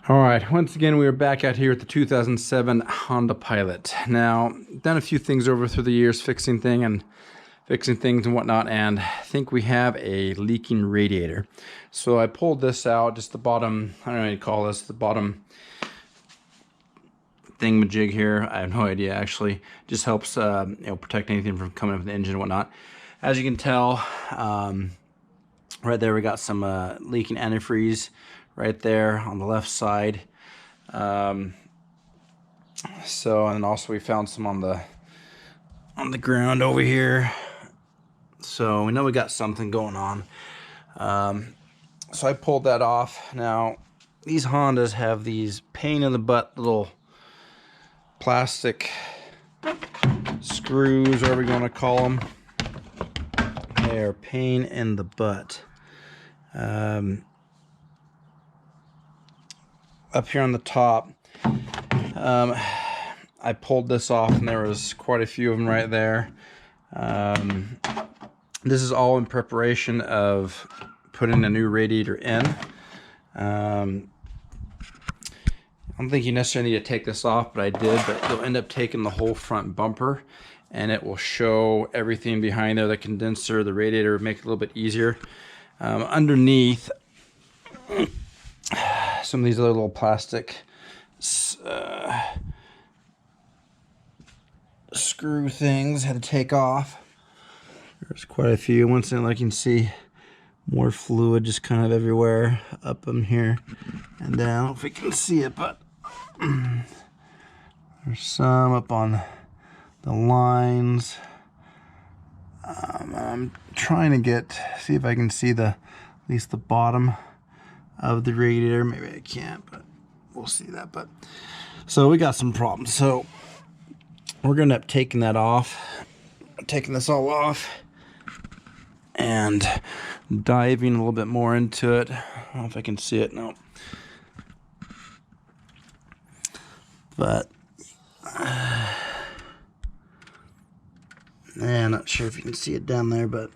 All right, once again, we are back out here at the 2007 Honda Pilot. Now, done a few things over through the years, fixing things and whatnot, and I think we have a leaking radiator. So I pulled this out, just the bottom, I don't know what you call this, the bottom thingamajig here. I have no idea, actually. Just helps protect anything from coming up with the engine and whatnot. As you can tell, right there we got some leaking antifreeze right there on the left side. And also we found some on the ground over here. So we know we got something going on. So I pulled that off. Now these Hondas have these pain in the butt little plastic screws, whatever you want to call them. They are pain in the butt. Up here on the top, I pulled this off and there was quite a few of them right there. This is all in preparation of putting a new radiator in. I don't think you necessarily need to take this off, but I did. But you'll end up taking the whole front bumper and it will show everything behind there, the condenser, the radiator, make it a little bit easier. Underneath, some of these other little plastic screw things had to take off. There's quite a few. Once in, like you can see, more fluid just kind of everywhere up in here and down. I don't know if we can see it, but there's some up on the lines. I'm trying to see if I can see at least the bottom of the radiator. Maybe I can't, but we'll see that. But so we got some problems. So we're gonna end up taking that off, taking this all off, and diving a little bit more into it. I don't know if I can see it. No, but I'm not sure if you can see it down there, but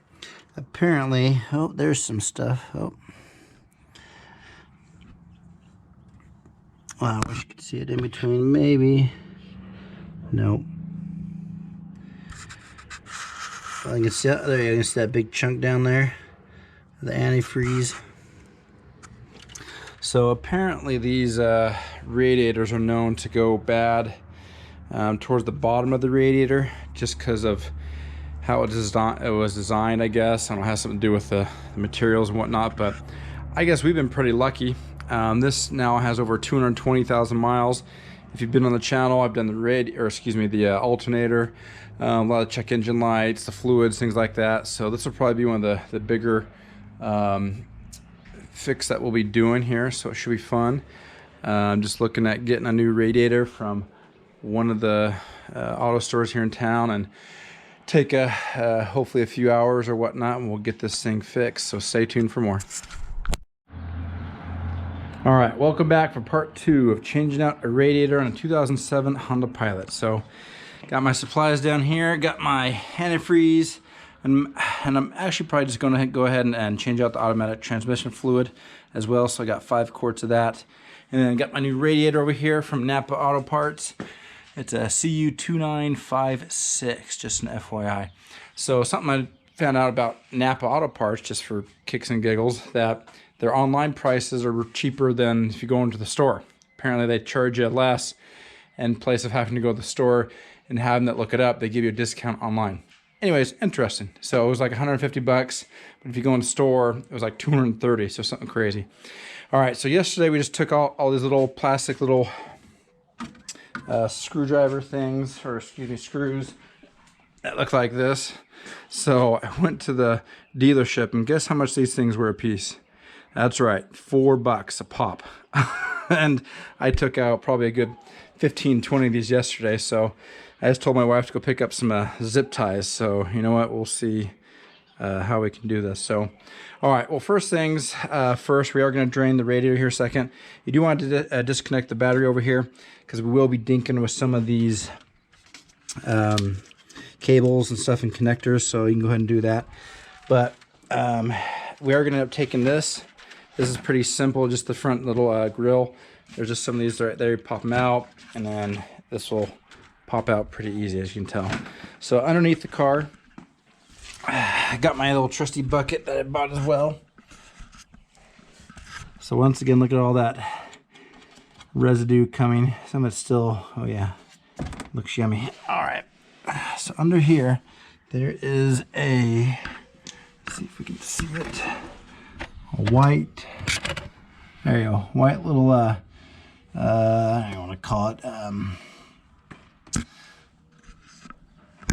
apparently, oh, there's some stuff. Oh. Wow, I wish you could see it in between, maybe. Nope. I can see, there you can see that big chunk down there, the antifreeze. So apparently these radiators are known to go bad towards the bottom of the radiator, just because of how it was designed, I guess. I don't know, it has something to do with the materials and whatnot, but I guess we've been pretty lucky. This now has over 220,000 miles. If you've been on the channel, I've done the alternator, a lot of check engine lights, the fluids, things like that. So this will probably be one of the bigger fix that we'll be doing here. So it should be fun. I'm just looking at getting a new radiator from one of the auto stores here in town, and take hopefully a few hours or whatnot, and we'll get this thing fixed. So stay tuned for more. All right, welcome back for part 2 of changing out a radiator on a 2007 Honda Pilot. So, got my supplies down here, got my antifreeze, and I'm actually probably just going to go ahead and change out the automatic transmission fluid as well. So I got 5 quarts of that, and then got my new radiator over here from Napa Auto Parts. It's a CU2956, just an FYI. So something I found out about Napa Auto Parts, just for kicks and giggles, that their online prices are cheaper than if you go into the store. Apparently they charge you less in place of having to go to the store and having that look it up. They give you a discount online. Anyways, interesting. So it was like 150 bucks, but if you go in the store, it was like 230, so something crazy. All right, so yesterday we just took all these little plastic little screwdriver things, or excuse me, screws that look like this. So I went to the dealership, and guess how much these things were a piece? That's right, $4 a pop. And I took out probably a good 15, 20 of these yesterday. So I just told my wife to go pick up some zip ties. So you know what, we'll see how we can do this. So, all right, well, first things first, we are going to drain the radiator here a second. You do want to disconnect the battery over here, because we will be dinking with some of these cables and stuff and connectors, so you can go ahead and do that. But we are going to end up taking this This is pretty simple, just the front little grill. There's just some of these right there, you pop them out, and then this will pop out pretty easy, as you can tell. So underneath the car, I got my little trusty bucket that I bought as well. So once again, look at all that residue coming. Some of it's still, oh yeah, looks yummy. All right, so under here, there is a, let's see if we can see it, a white, there you go, white little, I don't want to call it,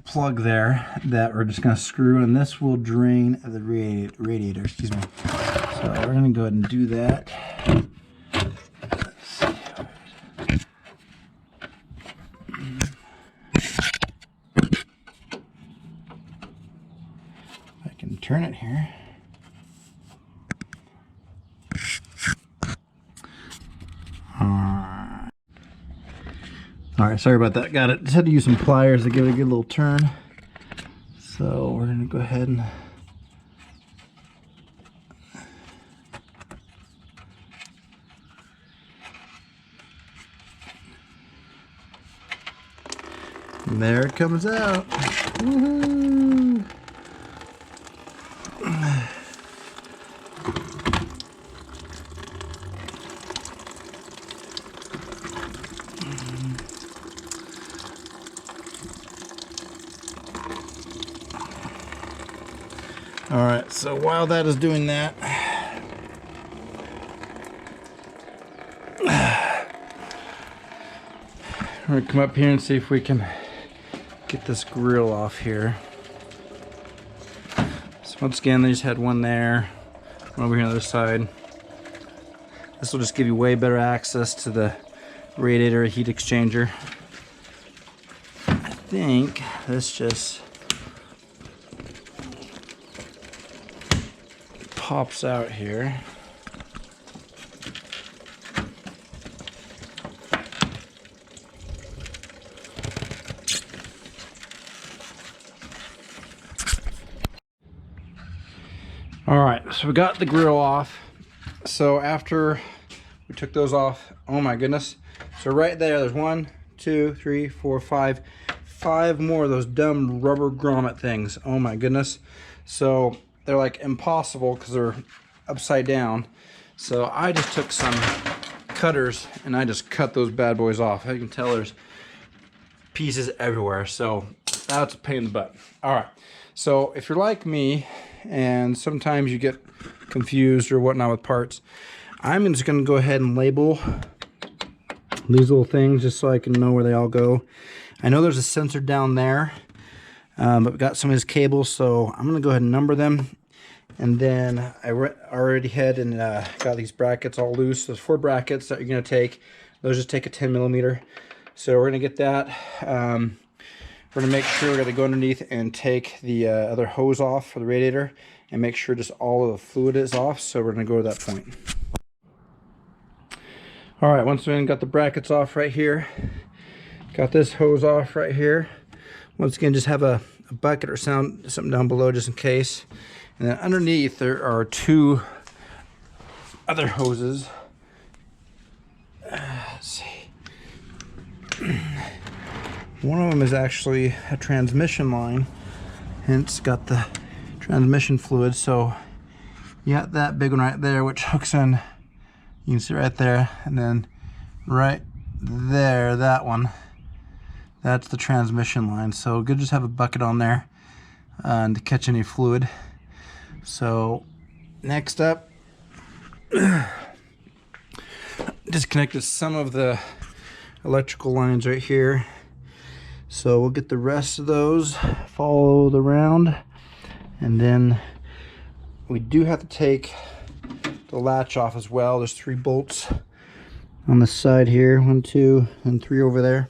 plug there that we're just going to screw, and this will drain the radiator, excuse me. So we're going to go ahead and do that. I can turn it here. Alright, sorry about that. Got it. Just had to use some pliers to give it a good little turn. So we're going to go ahead and there it comes out. Woohoo! All right, so while that is doing that, we're gonna come up here and see if we can get this grill off here. So once again, they just had one there, one over here on the other side. This will just give you way better access to the radiator heat exchanger. I think this just pops out here. All right, so we got the grill off. So after we took those off, oh my goodness. So right there's 1, 2, 3, 4, 5 more of those dumb rubber grommet things. Oh my goodness. So they're like impossible because they're upside down. So I just took some cutters and I just cut those bad boys off. As you can tell, there's pieces everywhere. So that's a pain in the butt. All right. So if you're like me and sometimes you get confused or whatnot with parts, I'm just going to go ahead and label these little things just so I can know where they all go. I know there's a sensor down there. But we got some of his cables, so I'm going to go ahead and number them. And then I already had and got these brackets all loose. There's 4 brackets that you're going to take. Those just take a 10mm. So we're going to get that. We're going to make sure we're going to go underneath and take the other hose off for the radiator and make sure just all of the fluid is off. So we're going to go to that point. All right, once we got the brackets off right here, got this hose off right here. Once again, just have a bucket or something down below just in case. And then underneath there are 2 other hoses. Let's see. One of them is actually a transmission line, hence got the transmission fluid. So you got that big one right there, which hooks in, you can see right there, and then right there, that one. That's the transmission line. So good, just have a bucket on there to catch any fluid. So next up, disconnected some of the electrical lines right here. So we'll get the rest of those, follow the round, and then we do have to take the latch off as well. There's 3 bolts on the side here, 1, 2, and 3 over there.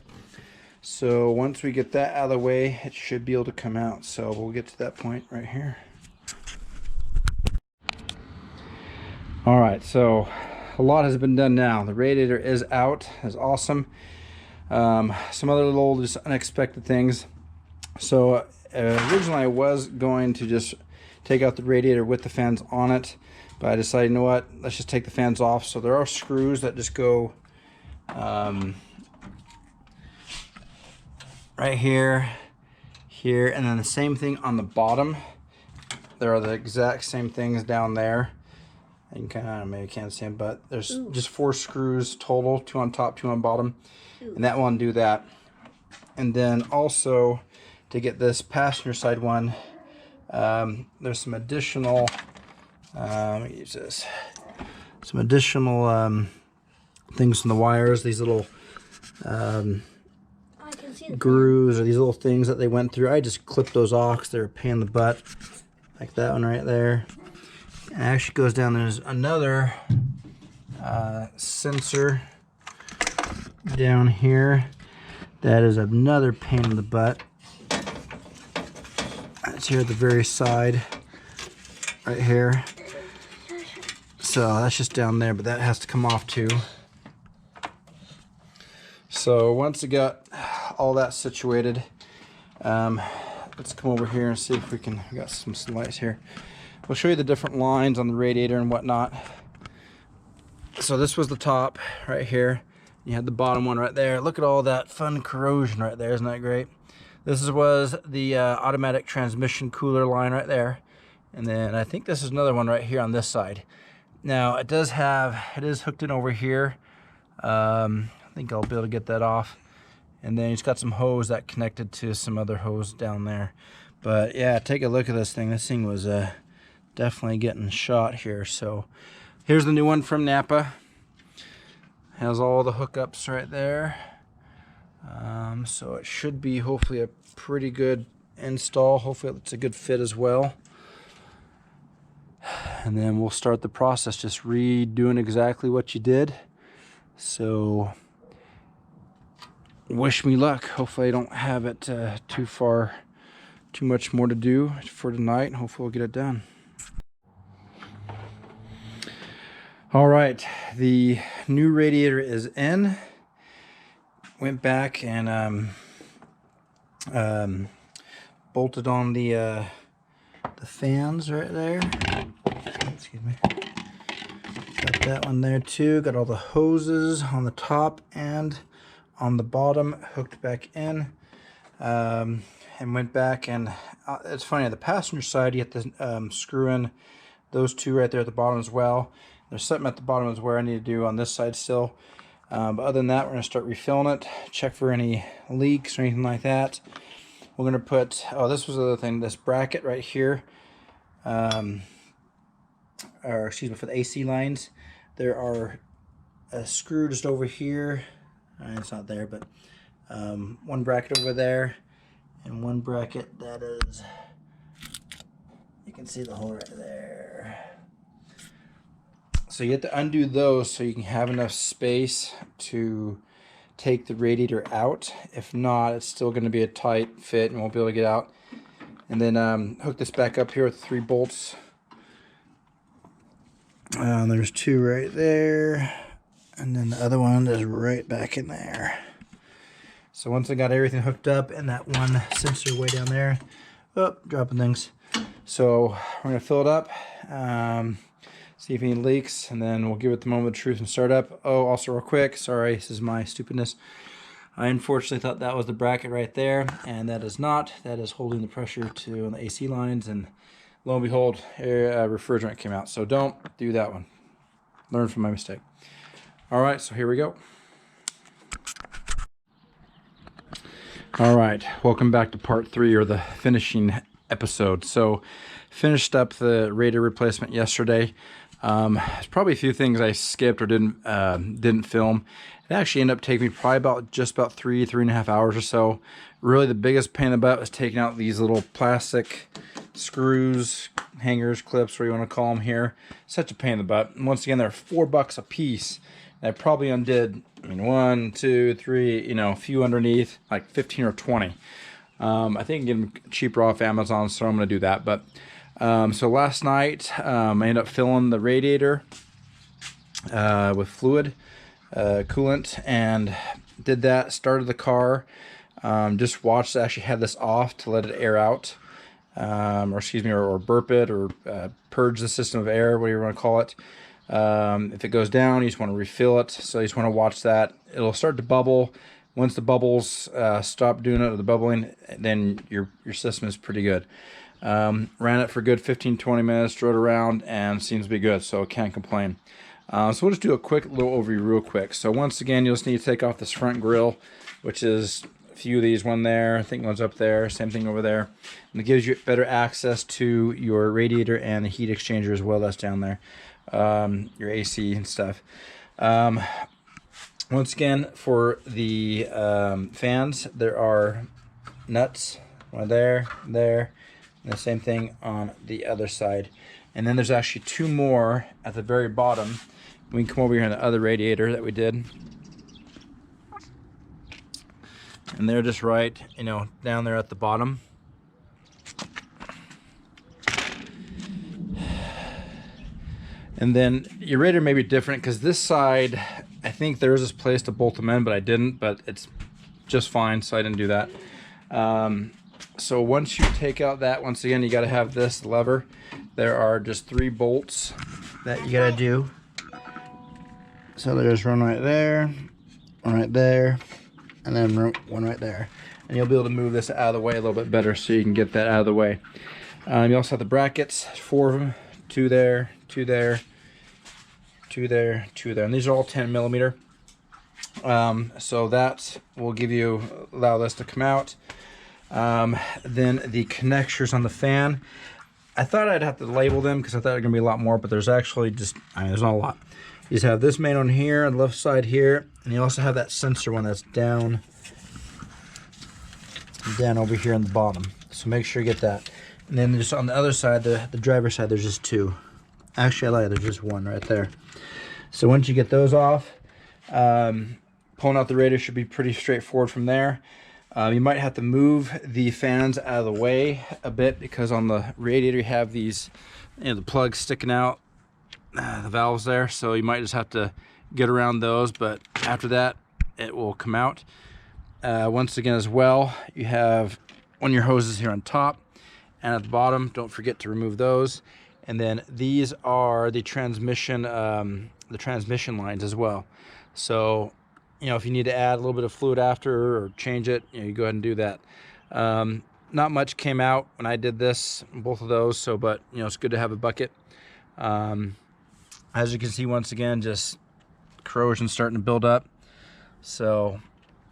So once we get that out of the way, it should be able to come out. So we'll get to that point right here. All right, so a lot has been done now. The radiator is out. That's awesome. Some other little just unexpected things. So originally I was going to just take out the radiator with the fans on it, But I decided, you know what, let's just take the fans off. So there are screws that just go right here, here, and then the same thing on the bottom. There are the exact same things down there. You can kind of, maybe you can't see them, but there's just 4 screws total, 2 on top, 2 on bottom, and that one do that. And then also to get this passenger side one, there's some additional, let me use this, some additional things from the wires, these little grooves or these little things that they went through. I just clipped those off because they're a pain in the butt, like that one right there. And it actually goes down. There's another sensor down here that is another pain in the butt. It's here at the very side right here. So that's just down there, but that has to come off too. So once I got all that situated, let's come over here and see if we can, we got some lights here. We'll show you the different lines on the radiator and whatnot. So this was the top right here. You had the bottom one right there. Look at all that fun corrosion right there. Isn't that great? This was the automatic transmission cooler line right there. And then I think this is another one right here on this side. Now it does have, it is hooked in over here. I think I'll be able to get that off. And then it's got some hose that connected to some other hose down there. But yeah, take a look at this thing. This thing was definitely getting shot here. So here's the new one from Napa. Has all the hookups right there. So it should be hopefully a pretty good install. Hopefully it's a good fit as well. And then we'll start the process, just redoing exactly what you did. So wish me luck. Hopefully I don't have it too much more to do for tonight. Hopefully we'll get it done. All right, the new radiator is in. Went back and bolted on the fans right there. Excuse me. Got that one there too. Got all the hoses on the top and on the bottom hooked back in. And went back and it's funny, on the passenger side you have to screw in those 2 right there at the bottom as well. There's something at the bottom is where I need to do on this side still. But other than that, we're going to start refilling it, check for any leaks or anything like that. We're going to put, oh, this was the other thing, this bracket right here, or excuse me, for the AC lines. There are a screw just over here. It's not there, but one bracket over there and one bracket that is, you can see the hole right there. So you have to undo those so you can have enough space to take the radiator out. If not, it's still going to be a tight fit and won't be able to get out. And then hook this back up here with 3 bolts. There's 2 right there. And then the other one is right back in there. So once I got everything hooked up and that one sensor way down there, oh, dropping things. So we're going to fill it up. See if any leaks, and then we'll give it the moment of truth and start up. Oh, also real quick, sorry, this is my stupidness. I unfortunately thought that was the bracket right there, and that is not. That is holding the pressure to the AC lines, and lo and behold, refrigerant came out. So don't do that one. Learn from my mistake. All right, so here we go. All right, welcome back to part 3, or the finishing episode. So finished up the radiator replacement yesterday. There's probably a few things I skipped or didn't film. It actually ended up taking me probably just about 3.5 hours or so. Really the biggest pain in the butt was taking out these little plastic screws, hangers, clips, whatever you want to call them here. Such a pain in the butt. And once again, they're $4 a piece. And I probably undid, I mean, 1, 2, 3, you know, a few underneath, like 15 or 20. I think I can get them cheaper off Amazon, so I'm going to do that. But so last night I ended up filling the radiator with fluid, coolant, and did that. Started the car. Just watched. Actually had this off to let it air out. or excuse me, or burp it, or purge the system of air, whatever you want to call it. If it goes down, you just want to refill it. So you just want to watch that. It'll start to bubble. Once the bubbles stop doing it, or the bubbling, then your system is pretty good. Ran it for a good 15-20 minutes, drove it around, and seems to be good, so can't complain. So we'll just do a quick little overview real quick. So once again, you'll just need to take off this front grill, which is a few of these, one there, I think one's up there, same thing over there. And it gives you better access to your radiator and the heat exchanger as well, that's down there, your AC and stuff. Once again, for the fans, there are nuts, one there, there, and the same thing on the other side. And then there's actually two more at the very bottom. We can come over here on the other radiator that we did. And they're just right, you know, down there at the bottom. And then your radiator may be different because this side, I think there is this place to bolt them in, but I didn't, but it's just fine, so I didn't do that. So once you take out that, once again, you got to have this lever. There are just 3 bolts that you got to do. So there's one right there, one right there, and then one right there. And you'll be able to move this out of the way a little bit better so you can get that out of the way. You also have the brackets, 4 of them, 2 there, 2 there, 2 there, 2 there. And these are all 10 millimeter. So that will allow this to come out. Then the connectors on the fan. I thought I'd have to label them because I thought there were going to be a lot more, but there's actually just, there's not a lot. You just have this main one here on the left side here, and you also have that sensor one that's down over here on the bottom. So make sure you get that. And then just on the other side, the driver's side, there's just 2. Actually, I lied, there's just 1 right there. So once you get those off, pulling out the radiator should be pretty straightforward from there. You might have to move the fans out of the way a bit because on the radiator you have these, the plugs sticking out, the valves there, so you might just have to get around those, but after that it will come out. Once again as well, you have one of your hoses here on top and at the bottom. Don't forget to remove those. And then these are the transmission lines as well. So if you need to add a little bit of fluid after or change it, you go ahead and do that. Not much came out when I did this, both of those, so but it's good to have a bucket. As you can see, once again, just corrosion starting to build up. So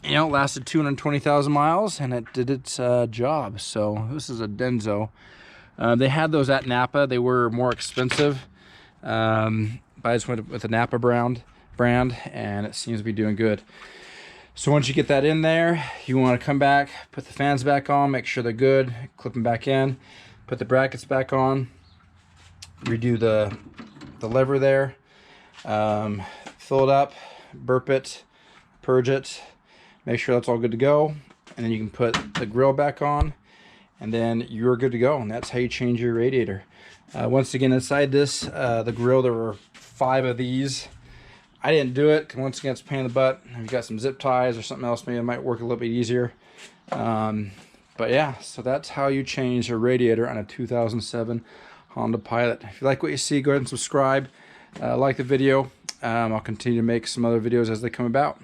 it lasted 220,000 miles and it did its job. So this is a Denso. They had those at Napa. They were more expensive, but I just went with the Napa brand, and it seems to be doing good. So once you get that in there, you want to come back, put the fans back on, make sure they're good, clip them back in, put the brackets back on, redo the lever there, fill it up, burp it, purge it, make sure that's all good to go, and then you can put the grill back on, and then you're good to go. And that's how you change your radiator. Once again, inside this, the grill, there were 5 of these. I didn't do it because once again, it's a pain in the butt. If you got some zip ties or something else, maybe it might work a little bit easier. But yeah, so that's how you change a radiator on a 2007 Honda Pilot. If you like what you see, go ahead and subscribe, like the video. I'll continue to make some other videos as they come about.